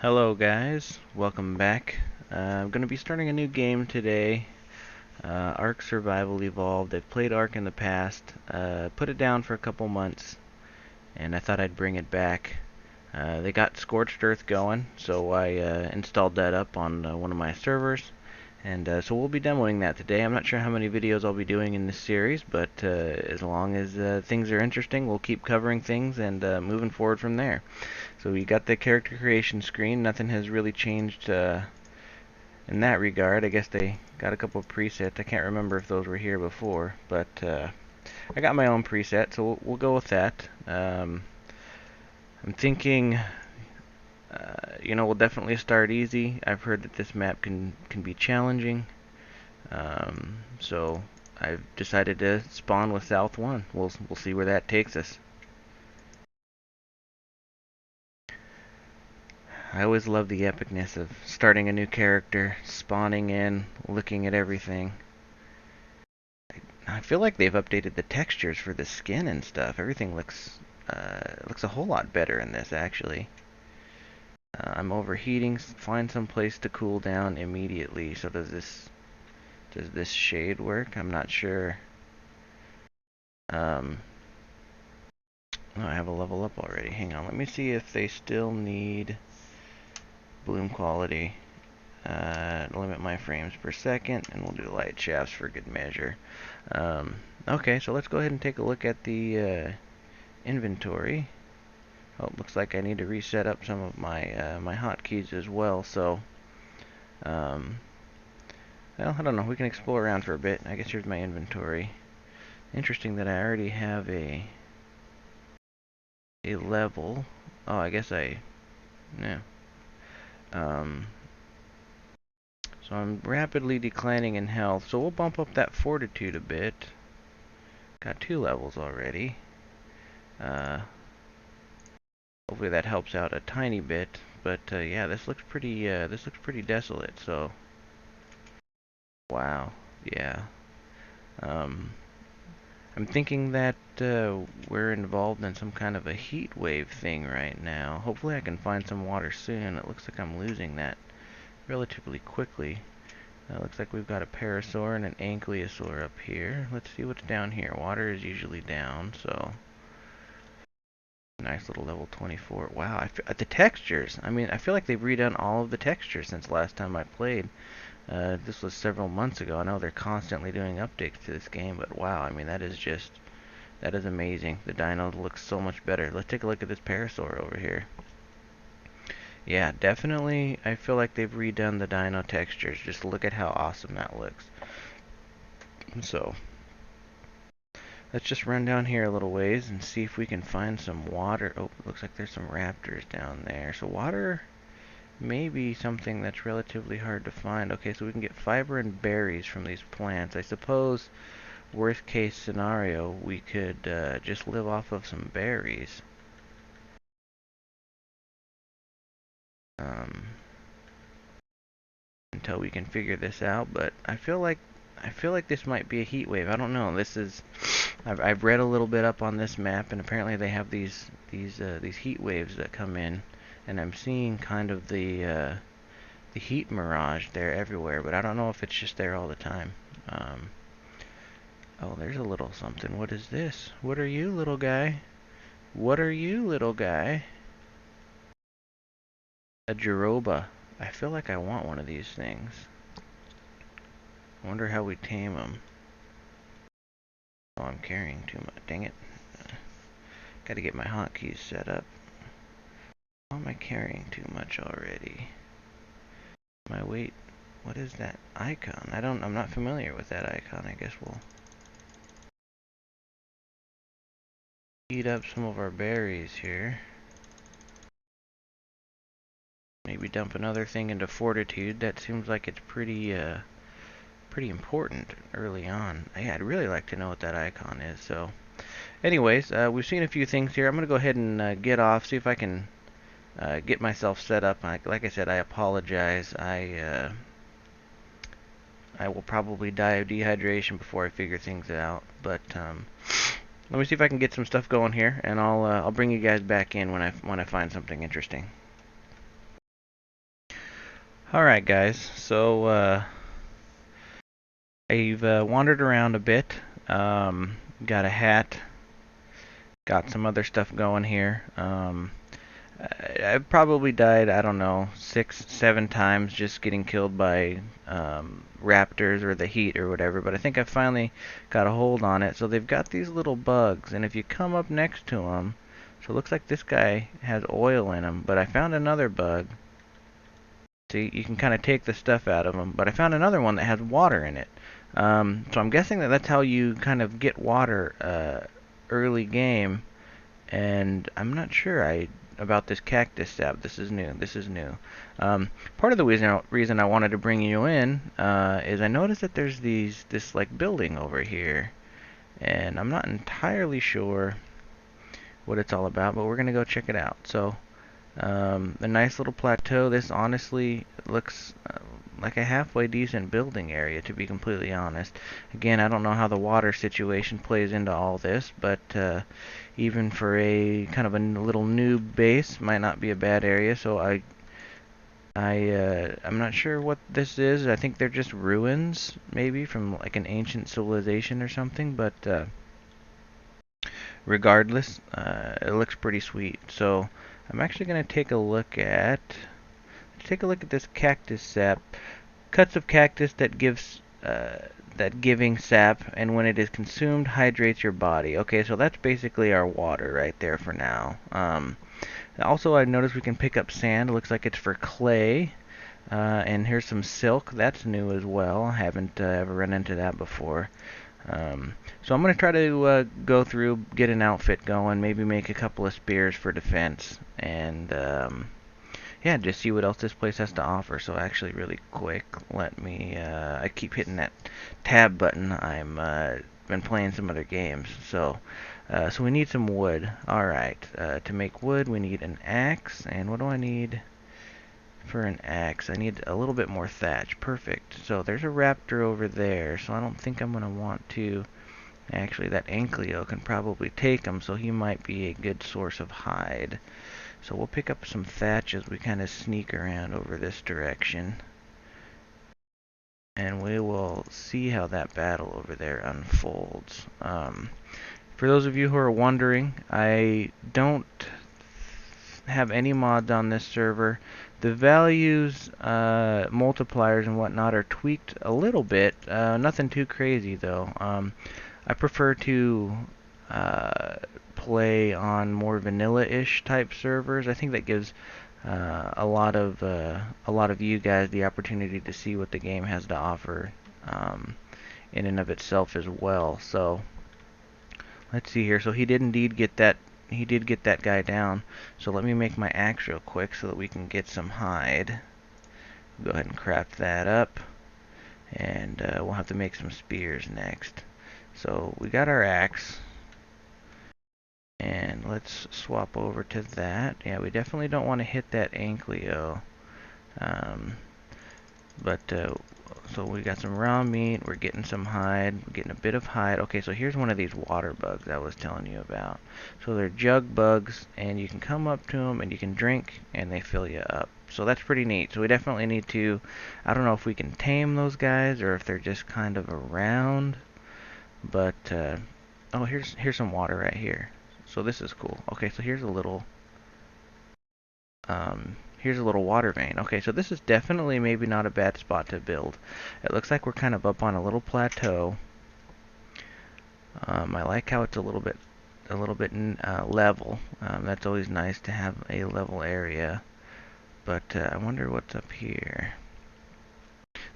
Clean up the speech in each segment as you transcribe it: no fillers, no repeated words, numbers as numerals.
Hello guys, welcome back. I'm going to be starting a new game today. Ark Survival Evolved. I've played Ark in the past, put it down for a couple months, and I thought I'd bring it back. They got Scorched Earth going, so I installed that up on one of my servers, and so we'll be demoing that today. I'm not sure how many videos I'll be doing in this series, but as long as things are interesting, we'll keep covering things and moving forward from there. So we got the character creation screen. Nothing has really changed in that regard. I guess they got a couple of presets. I can't remember if those were here before, but I got my own preset, so we'll go with that. I'm thinking, we'll definitely start easy. I've heard that this map can be challenging, so I've decided to spawn with South 1. We'll see where that takes us. I always love the epicness of starting a new character, spawning in, looking at everything. I feel like they've updated the textures for the skin and stuff. Everything looks a whole lot better in this, actually. I'm overheating. Find some place to cool down immediately. So does this shade work? I'm not sure. Oh, I have a level up already. Hang on. Let me see if they still need bloom quality. Limit my frames per second, and we'll do light shafts for good measure. Okay, so let's go ahead and take a look at the inventory. Oh, it looks like I need to reset up some of my my hotkeys as well. So, well, I don't know. We can explore around for a bit. I guess here's my inventory. Interesting that I already have a level. Oh, I guess yeah. Um, So I'm rapidly declining in health, so we'll bump up that fortitude a bit. Got 2 levels already. Uh, Hopefully that helps out a tiny bit. But yeah, this looks pretty desolate. So wow, yeah. Um, I'm thinking that we're involved in some kind of a heat wave thing right now. Hopefully I can find some water soon. It looks like I'm losing that relatively quickly. Looks like we've got a parasaur and an ankylosaur up here. Let's see what's down here. Water is usually down, so nice little level 24. Wow, the textures. I mean, I feel like they've redone all of the textures since last time I played. This was several months ago. I know they're constantly doing updates to this game, but wow, I mean, that is amazing. The dino looks so much better. Let's take a look at this parasaur over here. Yeah, definitely. I feel like they've redone the dino textures. Just look at how awesome that looks. So, let's just run down here a little ways and see if we can find some water. Oh, looks like there's some raptors down there. So water may be something that's relatively hard to find. Okay, so we can get fiber and berries from these plants. I suppose, worst case scenario, we could just live off of some berries. Um, until we can figure this out, but I feel like this might be a heat wave. I don't know. I've read a little bit up on this map, and apparently they have these heat waves that come in, and I'm seeing kind of the heat mirage there everywhere, but I don't know if it's just there all the time. Oh, there's a little something. What is this? What are you, little guy? What are you, little guy? A Jiroba. I feel like I want one of these things. I wonder how we tame them. Oh, I'm carrying too much. Dang it. Gotta get my hotkeys set up. Why am I carrying too much already? My weight. What is that icon? I'm not familiar with that icon. I guess we'll eat up some of our berries here. Maybe dump another thing into fortitude. That seems like it's pretty important early on. Yeah, I'd really like to know what that icon is. So, anyways, we've seen a few things here. I'm gonna go ahead and get off. See if I can get myself set up. Like I said, I apologize. I will probably die of dehydration before I figure things out. But let me see if I can get some stuff going here, and I'll bring you guys back in when I find something interesting. Alright guys, so I've wandered around a bit. Got a hat, got some other stuff going here. I've probably died, I don't know, 6, 7 times just getting killed by raptors or the heat or whatever, but I think I finally got a hold on it. So they've got these little bugs, and if you come up next to them, so it looks like this guy has oil in him, but I found another bug. See, you can kind of take the stuff out of them, but I found another one that has water in it. So I'm guessing that that's how you kind of get water early game, and I'm not sure about this cactus sap. This is new. This is new. Part of the reason I wanted to bring you in is I noticed that there's this like building over here, and I'm not entirely sure what it's all about, but we're gonna go check it out. So a nice little plateau. This honestly looks like a halfway decent building area, to be completely honest. Again, I don't know how the water situation plays into all this, but even for a kind of a little new base, might not be a bad area. So I'm not sure what this is. I think they're just ruins, maybe from like an ancient civilization or something. But regardless, it looks pretty sweet. So I'm actually going to take a look at this cactus sap. Cuts of cactus that gives that giving sap, and when it is consumed, hydrates your body. Okay, so that's basically our water right there for now. Also, I noticed we can pick up sand. It looks like it's for clay. And here's some silk. That's new as well. I haven't ever run into that before. So I'm going to try to go through, get an outfit going, maybe make a couple of spears for defense, and yeah, just see what else this place has to offer. So actually, really quick, let me. I keep hitting that tab button. I'm been playing some other games, so we need some wood. All right, to make wood, we need an axe, and what do I need for an axe? I need a little bit more thatch. Perfect. So there's a raptor over there, so I don't think I'm gonna want to. Actually, that Ankleo can probably take him, so he might be a good source of hide. So we'll pick up some thatch as we kind of sneak around over this direction. And we will see how that battle over there unfolds. For those of you who are wondering, I don't have any mods on this server. The values, multipliers and whatnot are tweaked a little bit. Nothing too crazy though. I prefer to play on more vanilla-ish type servers. I think that gives a lot of you guys the opportunity to see what the game has to offer in and of itself as well. So let's see here. So he did indeed get that. He did get that guy down. So let me make my axe real quick so that we can get some hide. Go ahead and craft that up, and we'll have to make some spears next. So we got our axe. And let's swap over to that. Yeah, we definitely don't want to hit that Ankleo. Um, so we got some raw meat. We're getting some hide. We're getting a bit of hide. Okay, so here's one of these water bugs I was telling you about. So they're jug bugs, and you can come up to them and you can drink, and they fill you up. So that's pretty neat. So we definitely need to. I don't know if we can tame those guys or if they're just kind of around. But oh, here's some water right here. So this is cool. Okay, so here's a little water vein. Okay, so this is definitely maybe not a bad spot to build. It looks like we're kind of up on a little plateau. I like how it's a little bit level. That's always nice to have a level area. But I wonder what's up here.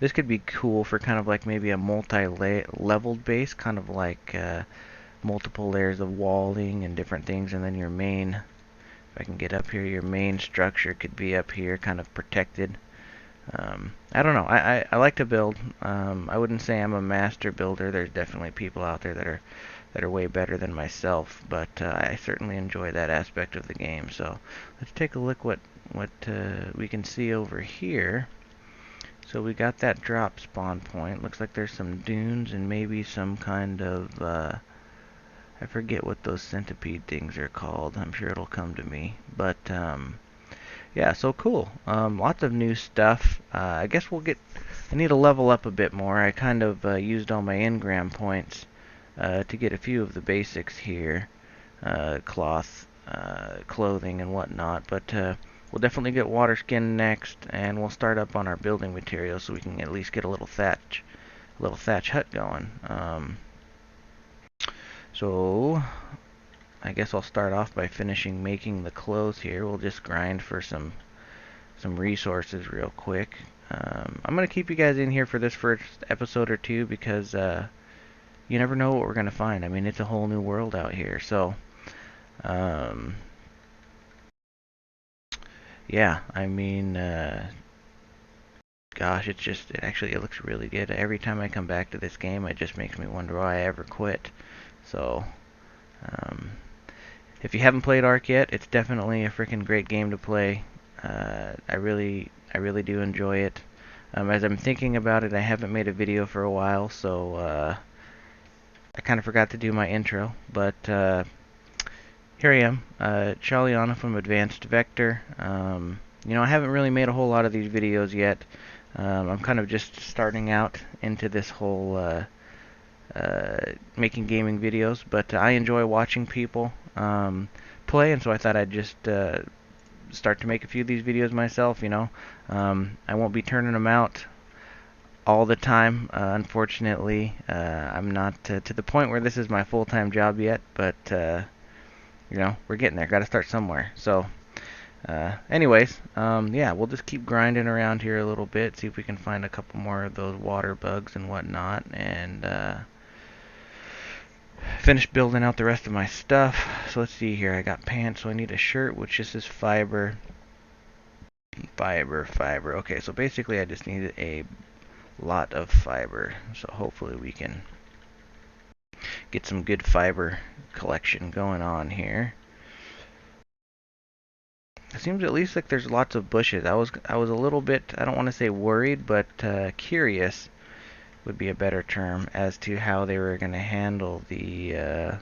This could be cool for kind of like maybe a multi-leveled base, kind of like multiple layers of walling and different things, and then your main, if I can get up here, your main structure could be up here, kind of protected. I don't know. I like to build. I wouldn't say I'm a master builder. There's definitely people out there that are way better than myself, but I certainly enjoy that aspect of the game. So let's take a look what we can see over here. So we got that drop spawn point. Looks like there's some dunes and maybe some kind of I forget what those centipede things are called. I'm sure it'll come to me. But yeah, so cool. Lots of new stuff. I guess I need to level up a bit more. I kind of used all my engram points to get a few of the basics here. Cloth, clothing, and whatnot. But we'll definitely get water skin next, and we'll start up on our building materials so we can at least get a little thatch hut going. So I guess I'll start off by finishing making the clothes here. We'll just grind for some resources real quick. I'm gonna keep you guys in here for this first episode or two because you never know what we're gonna find. I mean, it's a whole new world out here. So um, yeah, I mean, gosh, it looks really good. Every time I come back to this game, it just makes me wonder why I ever quit. So um, if you haven't played Ark yet, it's definitely a freaking great game to play. I really do enjoy it. As I'm thinking about it, I haven't made a video for a while, so I kind of forgot to do my intro. But here I am, Charliana from Advanced Vector. I haven't really made a whole lot of these videos yet. I'm kind of just starting out into this whole making gaming videos, but I enjoy watching people play, and so I thought I'd just start to make a few of these videos myself. I won't be turning them out all the time. Unfortunately, I'm not to the point where this is my full-time job yet, but we're getting there. Got to start somewhere. So, anyways, yeah, we'll just keep grinding around here a little bit, see if we can find a couple more of those water bugs and whatnot, and finish building out the rest of my stuff. So let's see here. I got pants, so I need a shirt, which just is fiber. Fiber. Okay, so basically I just need a lot of fiber. So hopefully we can get some good fiber collection going on here. It seems at least like there's lots of bushes. I was a little bit, I don't want to say worried, but curious would be a better term as to how they were going to handle the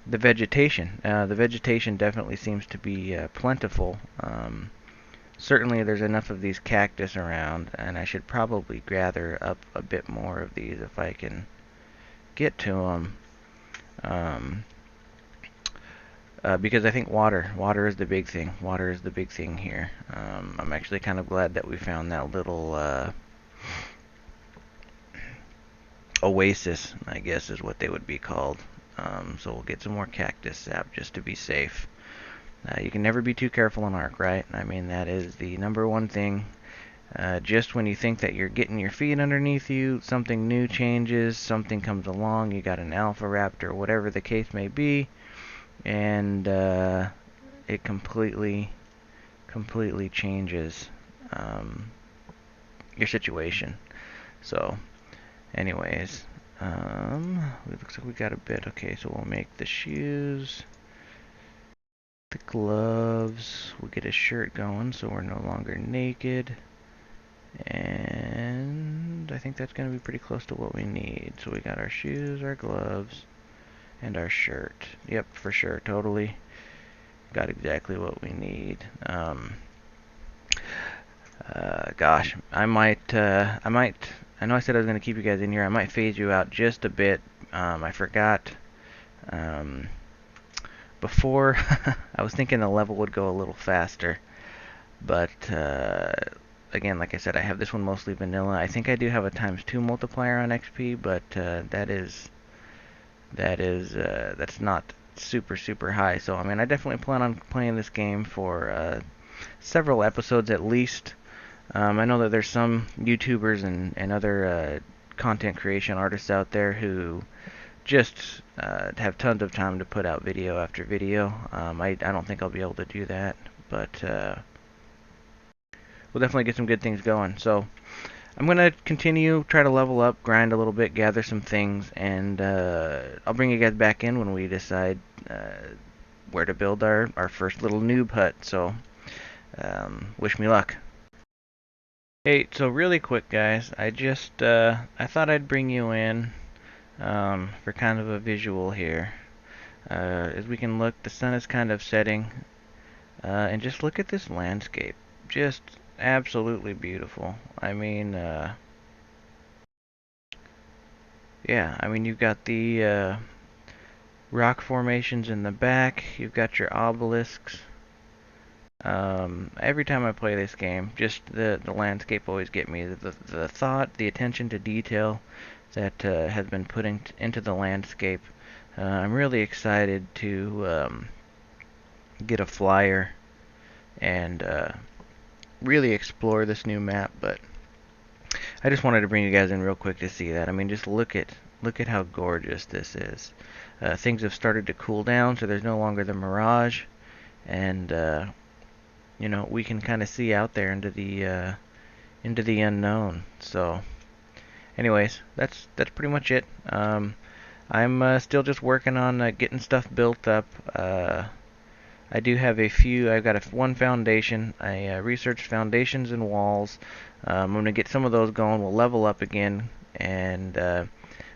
vegetation. The vegetation definitely seems to be plentiful. Certainly there's enough of these cactus around, and I should probably gather up a bit more of these if I can get to them. Because I think water is the big thing. Water is the big thing here. I'm actually kind of glad that we found that little oasis, I guess is what they would be called. So we'll get some more cactus sap just to be safe. You can never be too careful in Ark, right? I mean, that is the number one thing. Just when you think that you're getting your feet underneath you, something new changes, something comes along, you got an alpha raptor, whatever the case may be, and it completely changes your situation. So, anyways, it looks like we got a bit. Okay, so we'll make the shoes. The gloves, we'll get a shirt going so we're no longer naked, and I think that's going to be pretty close to what we need. So we got our shoes, our gloves, and our shirt. Yep, for sure, totally got exactly what we need. Gosh, I know I said I was going to keep you guys in here. I might phase you out just a bit. I forgot. Before, I was thinking the level would go a little faster, but again, like I said, I have this one mostly vanilla. I think I do have a ×2 multiplier on XP, but that's not super high. So I mean, I definitely plan on playing this game for several episodes at least. I know that there's some YouTubers and other content creation artists out there who just have tons of time to put out video after video. I don't think I'll be able to do that, but we'll definitely get some good things going. So I'm going to continue, try to level up, grind a little bit, gather some things, and I'll bring you guys back in when we decide where to build our first little noob hut. So wish me luck. Hey, so really quick guys, I thought I'd bring you in for kind of a visual here. As we can look, the sun is kind of setting. and just look at this landscape. Just absolutely beautiful. I mean, yeah, I mean, you've got the rock formations in the back, you've got your obelisks. Every time I play this game, just the landscape always get me. The thought, the attention to detail that has been put into the landscape. I'm really excited to get a flyer and really explore this new map. But I just wanted to bring you guys in real quick to see that. I mean, just look at how gorgeous this is. Things have started to cool down, so there's no longer the mirage, and you know, we can kind of see out there into the unknown. So, anyways, that's pretty much it. I'm still just working on getting stuff built up. I do have a few. I've got one foundation. I researched foundations and walls. I'm gonna get some of those going. We'll level up again, and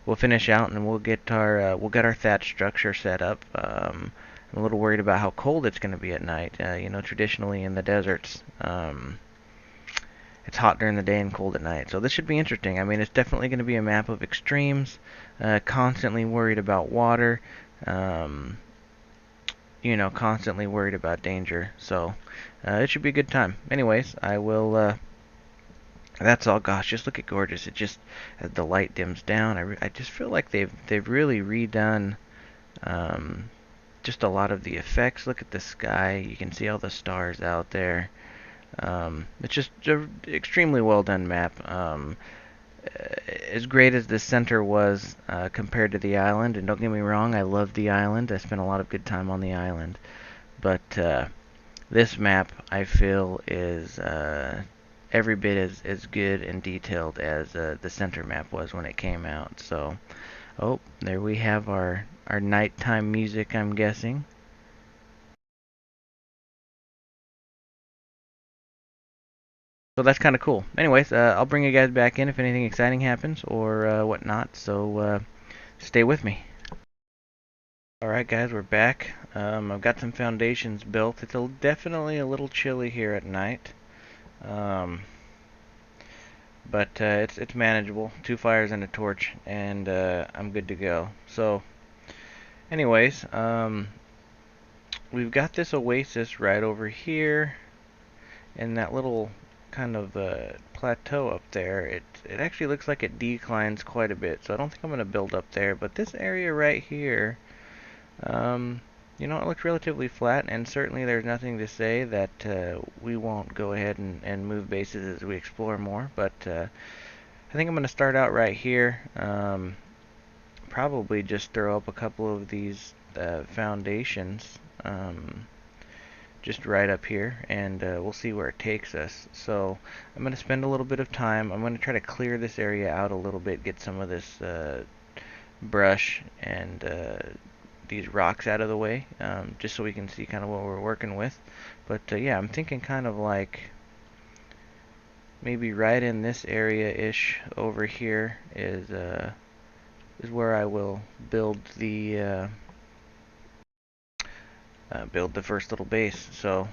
we'll finish out, and we'll get our thatch structure set up. I'm a little worried about how cold it's gonna be at night. You know, traditionally in the deserts, it's hot during the day and cold at night. So this should be interesting. I mean, it's definitely going to be a map of extremes. Constantly worried about water. Um, you know, constantly worried about danger. So it should be a good time. Anyways, I will. That's all. Gosh, just look at gorgeous. It just as the light dims down, I just feel like they've really redone just a lot of the effects. Look at the sky. You can see all the stars out there. It's just an extremely well done map. As great as the center was compared to the island, and don't get me wrong, I love the island. I spent a lot of good time on the island, but this map I feel is every bit as good and detailed as the center map was when it came out. So, oh, there we have our nighttime music, I'm guessing. So that's kind of cool. Anyways, I'll bring you guys back in if anything exciting happens or whatnot. So stay with me. Alright guys, we're back. I've got some foundations built. It's definitely a little chilly here at night. Um, but it's manageable. 2 fires and a torch, and I'm good to go. So, anyways, we've got this oasis right over here, and that little kind of plateau up there. It actually looks like it declines quite a bit, so I don't think I'm going to build up there. But this area right here, Um, you know, it looks relatively flat, and certainly there's nothing to say that we won't go ahead and move bases as we explore more. But I think I'm going to start out right here. Probably just throw up a couple of these foundations just right up here, and we'll see where it takes us. So I'm going to spend a little bit of time. I'm going to try to clear this area out a little bit, get some of this brush and these rocks out of the way, just so we can see kind of what we're working with. But yeah, I'm thinking kind of like maybe right in this area-ish over here is where I will build the first little base. So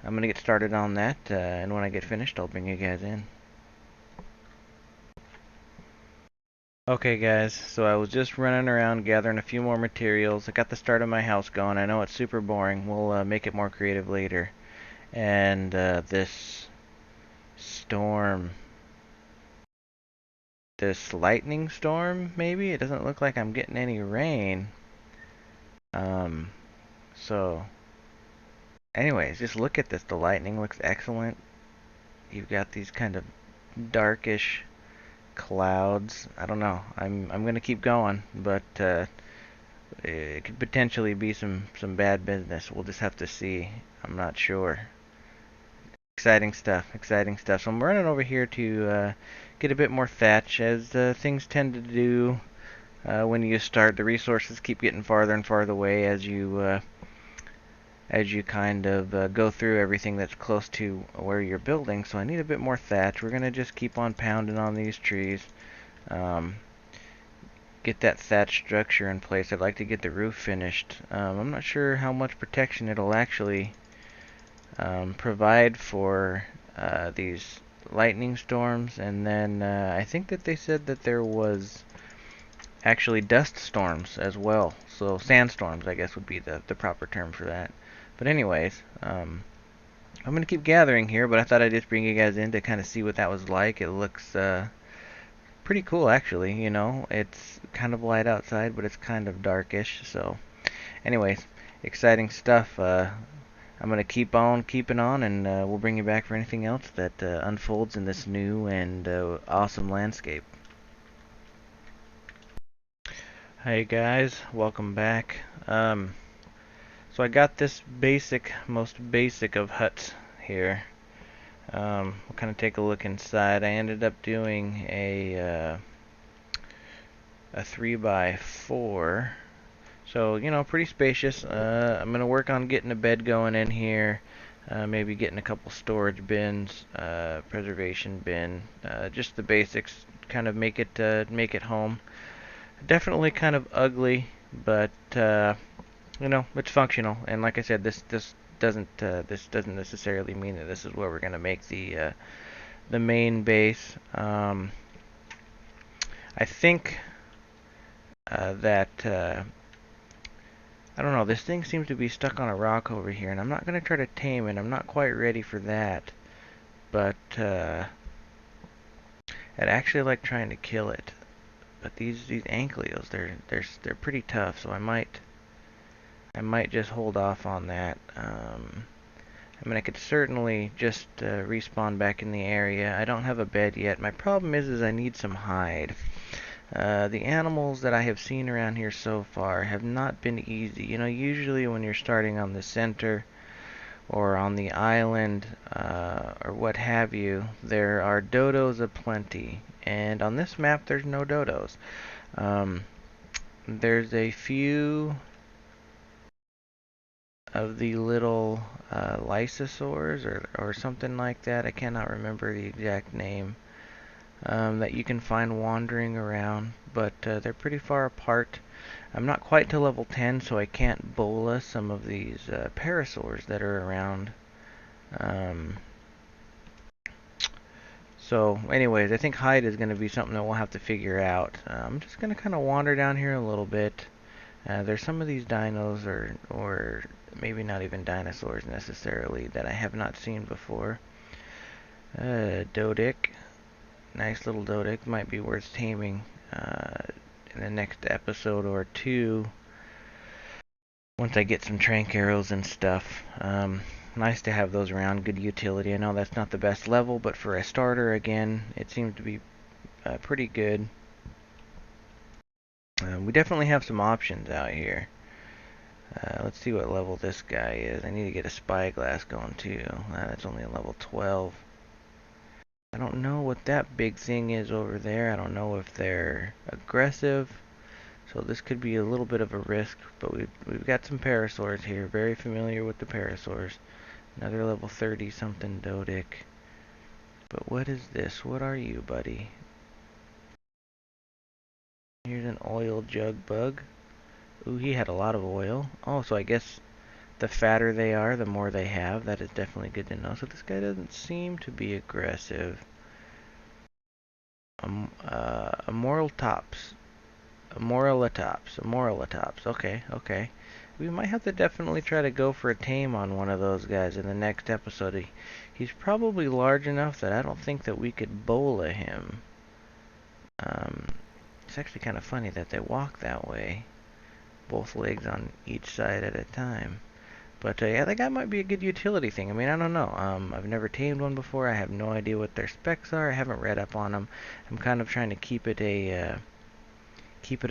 I'm gonna get started on that, and when I get finished, I'll bring you guys in. Okay guys, so I was just running around gathering a few more materials. I got the start of my house going. I know it's super boring. We'll make it more creative later. And this storm, this lightning storm, maybe? It doesn't look like I'm getting any rain. Um, so, anyways, just look at this. The lightning looks excellent. You've got these kind of darkish clouds. I don't know. I'm gonna keep going, but it could potentially be some bad business. We'll just have to see. I'm not sure. Exciting stuff, exciting stuff. So I'm running over here to get a bit more thatch, as things tend to do when you start. The resources keep getting farther and farther away as you kind of go through everything that's close to where you're building. So I need a bit more thatch. We're gonna just keep on pounding on these trees. Um, get that thatch structure in place. I'd like to get the roof finished. I'm not sure how much protection it'll actually provide for these lightning storms, and then I think that they said that there was actually dust storms as well. So sandstorms, I guess, would be the proper term for that. But anyways, I'm gonna keep gathering here, but I thought I'd just bring you guys in to kind of see what that was like. It looks pretty cool, actually. You know, it's kind of light outside, but it's kind of darkish. So, anyways, exciting stuff. I'm gonna keep on keeping on, and we'll bring you back for anything else that unfolds in this new and awesome landscape. Hey guys, welcome back. So I got this most basic of huts here. We'll kind of take a look inside. I ended up doing a 3x4, so you know, pretty spacious. I'm gonna work on getting a bed going in here. Maybe getting a couple storage bins, preservation bin, just the basics. Kind of make it home. Definitely kind of ugly, but you know, it's functional. And like I said, this doesn't necessarily mean that this is where we're gonna make the main base. I think that I don't know. This thing seems to be stuck on a rock over here, and I'm not gonna try to tame it. I'm not quite ready for that, but I'd actually like trying to kill it. But these ankylos, they're pretty tough, so I might just hold off on that. I mean, I could certainly just respawn back in the area. I don't have a bed yet. My problem is I need some hide. The animals that I have seen around here so far have not been easy. You know, usually when you're starting on the center or on the island or what have you, there are dodos aplenty. And on this map, there's no dodos. Um, there's a few of the little lysosaurs or something like that. I cannot remember the exact name. That you can find wandering around, but they're pretty far apart. I'm not quite to level 10, so I can't bola some of these parasaurs that are around. Um, so, anyways, I think hide is going to be something that we'll have to figure out. I'm just going to kind of wander down here a little bit. There's some of these dinos, or maybe not even dinosaurs necessarily, that I have not seen before. Dodic. Nice little Dodic. Might be worth taming in the next episode or two once I get some trank arrows and stuff. Nice to have those around. Good utility. I know that's not the best level, but for a starter, again, it seems to be pretty good. We definitely have some options out here. Let's see what level this guy is. I need to get a spyglass going too. That's only a level 12. I don't know what that big thing is over there. I don't know if they're aggressive. So this could be a little bit of a risk, but we've got some parasaurs here. Very familiar with the parasaurs. Another level 30 something Dodic. But what is this? What are you, buddy? Here's an oil jug bug. Ooh, he had a lot of oil. Oh, so I guess the fatter they are, the more they have. That is definitely good to know. So this guy doesn't seem to be aggressive. Amoraltops. Amoralatops. Okay, okay. We might have to definitely try to go for a tame on one of those guys in the next episode. He's probably large enough that I don't think that we could bola him. It's actually kind of funny that they walk that way. Both legs on each side at a time. But yeah, that guy might be a good utility thing. I mean, I don't know. I've never tamed one before. I have no idea what their specs are. I haven't read up on them. I'm kind of trying to keep it a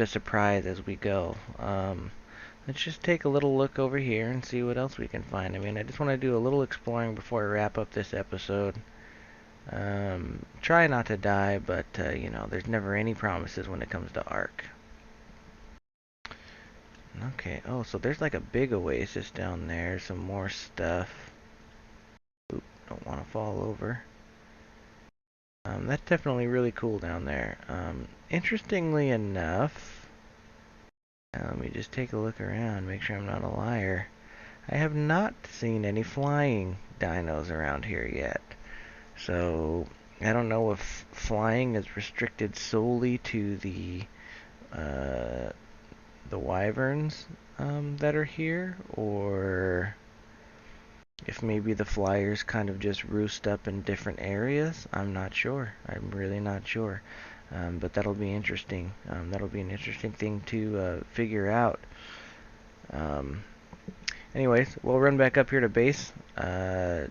surprise as we go. Let's just take a little look over here and see what else we can find. I mean, I just want to do a little exploring before I wrap up this episode. Try not to die, but you know, there's never any promises when it comes to Ark. Okay, oh, so there's like a big oasis down there, some more stuff. Oop, don't want to fall over. That's definitely really cool down there. Interestingly enough, let me just take a look around, make sure I'm not a liar. I have not seen any flying dinos around here yet. So I don't know if flying is restricted solely to uh, the wyverns that are here, or if maybe the flyers kind of just roost up in different areas. I'm not sure. I'm really not sure. But that'll be interesting. That'll be an interesting thing to figure out. Um, Anyways, we'll run back up here to base. Oh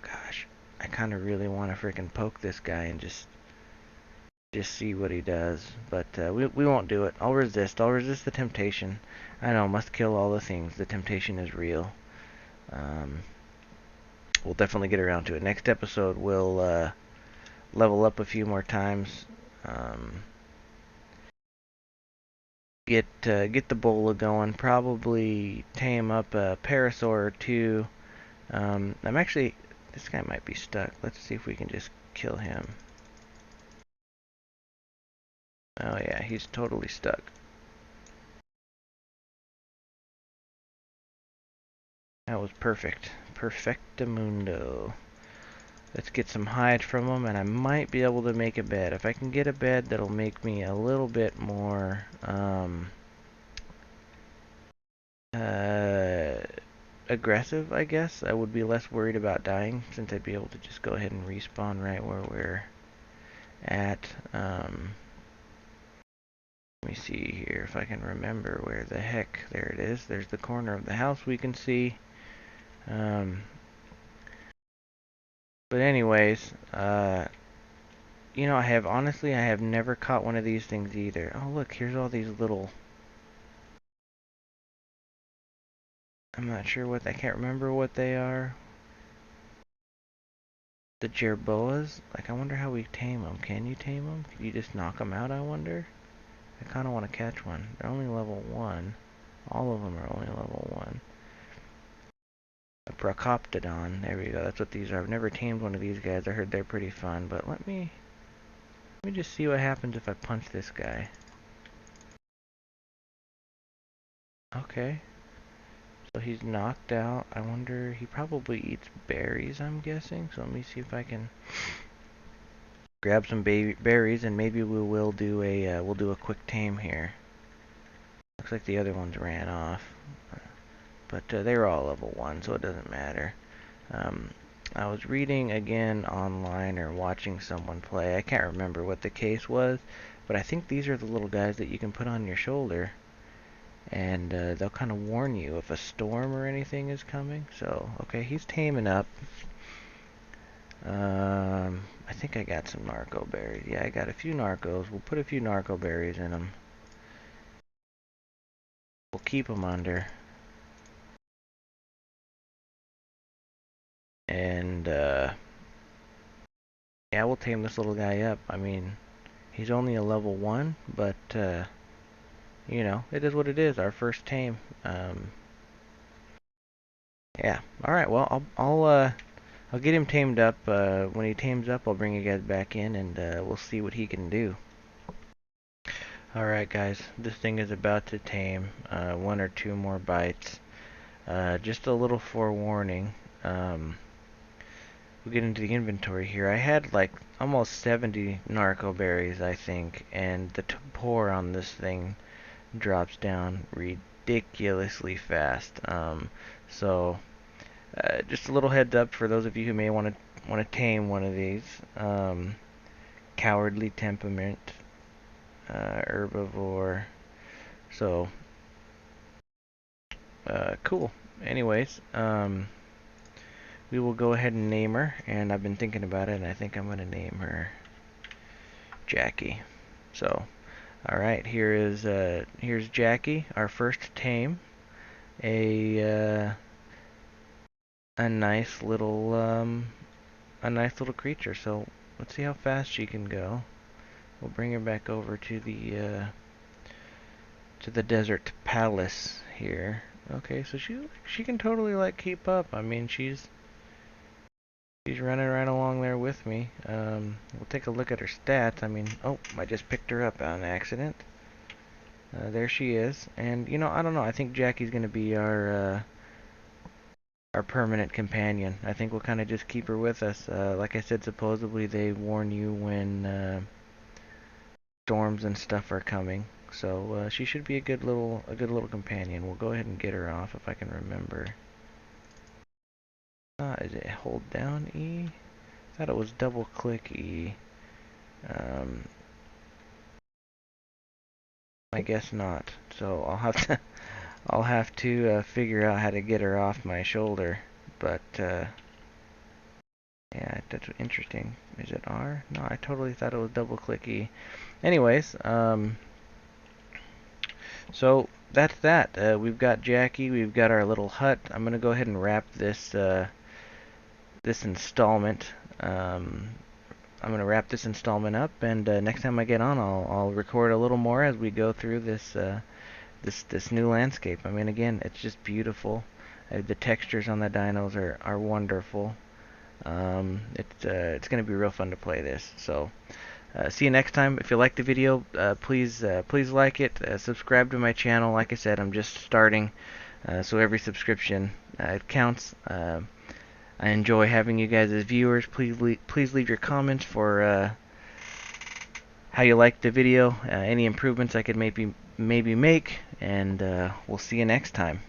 gosh, I kind of really want to freaking poke this guy and just see what he does. But we won't do it. I'll resist. I'll resist the temptation. I know, must kill all the things. The temptation is real. Um, we'll definitely get around to it. Next episode, we'll level up a few more times. Um, get the bola going. Probably tame up a parasaur or two. I'm actually. This guy might be stuck. Let's see if we can just kill him. Oh yeah, he's totally stuck. That was perfect. Perfectamundo. Let's get some hide from him, and I might be able to make a bed. If I can get a bed, that'll make me a little bit more, uh, aggressive, I guess. I would be less worried about dying, since I'd be able to just go ahead and respawn right where we're at. Let me see here if I can remember where the heck. There it is. There's the corner of the house we can see. Um, but anyways, honestly, I have never caught one of these things either. Oh, look, here's all these little, I'm not sure I can't remember what they are. The jerboas? Like, I wonder how we tame them. Can you tame them? Can you just knock them out, I wonder? I kind of want to catch one. They're only level 1. All of them are only level 1. A Procoptodon. There we go. That's what these are. I've never tamed one of these guys. I heard they're pretty fun, but let me just see what happens if I punch this guy. Okay. So he's knocked out. I wonder, he probably eats berries, I'm guessing. So let me see if I can grab some berries, and maybe we'll do a quick tame here. Looks like the other ones ran off, but they're all level 1, so it doesn't matter. I was reading again online or watching someone play. I can't remember what the case was, but I think these are the little guys that you can put on your shoulder, and they'll kind of warn you if a storm or anything is coming. So, okay, he's taming up. I think I got some narco berries. Yeah, I got a few narcos. We'll put a few narco berries in them. We'll keep them under. And, yeah, we'll tame this little guy up. I mean, he's only a level 1, but, it is what it is. Our first tame. Yeah. All right. Well, I'll get him tamed up. When he tames up, I'll bring you guys back in, and we'll see what he can do. All right, guys. This thing is about to tame. 1 or 2 more bites. Just a little forewarning. We'll get into the inventory here. I had like almost 70 narco berries, I think, and the tempor on this thing drops down ridiculously fast. So just a little heads up for those of you who may want to tame one of these. Cowardly temperament, herbivore. So cool. Anyways, we will go ahead and name her, and I've been thinking about it, and I think I'm gonna name her Jackie. So, all right, here's Jackie, our first tame. A a nice little creature. So let's see how fast she can go. We'll bring her back over to the desert palace here. Okay, so she can totally like keep up. I mean, she's running right along there with me. We'll take a look at her stats. I mean, oh, I just picked her up on accident. There she is. And I don't know. I think Jackie's gonna be our permanent companion. I think we'll kind of just keep her with us. Like I said, supposedly they warn you when storms and stuff are coming. So she should be a good little companion. We'll go ahead and get her off if I can remember. Is it hold down E? I thought it was double click E. Um, I guess not. So I'll have to figure out how to get her off my shoulder. But yeah, that's interesting. Is it R? No, I totally thought it was double click E. Anyways, so that's that. We've got Jackie. We've got our little hut. I'm gonna go ahead and wrap this installment. Um, I'm gonna wrap this installment up, and next time I get on, I'll record a little more as we go through this new landscape. I mean, again, it's just beautiful. The textures on the dinos are wonderful. It's gonna be real fun to play this. So. See you next time. If you like the video, please like it. Subscribe to my channel. Like I said, I'm just starting, so every subscription it counts. I enjoy having you guys as viewers. Please leave your comments for how you liked the video, any improvements I could maybe make, and we'll see you next time.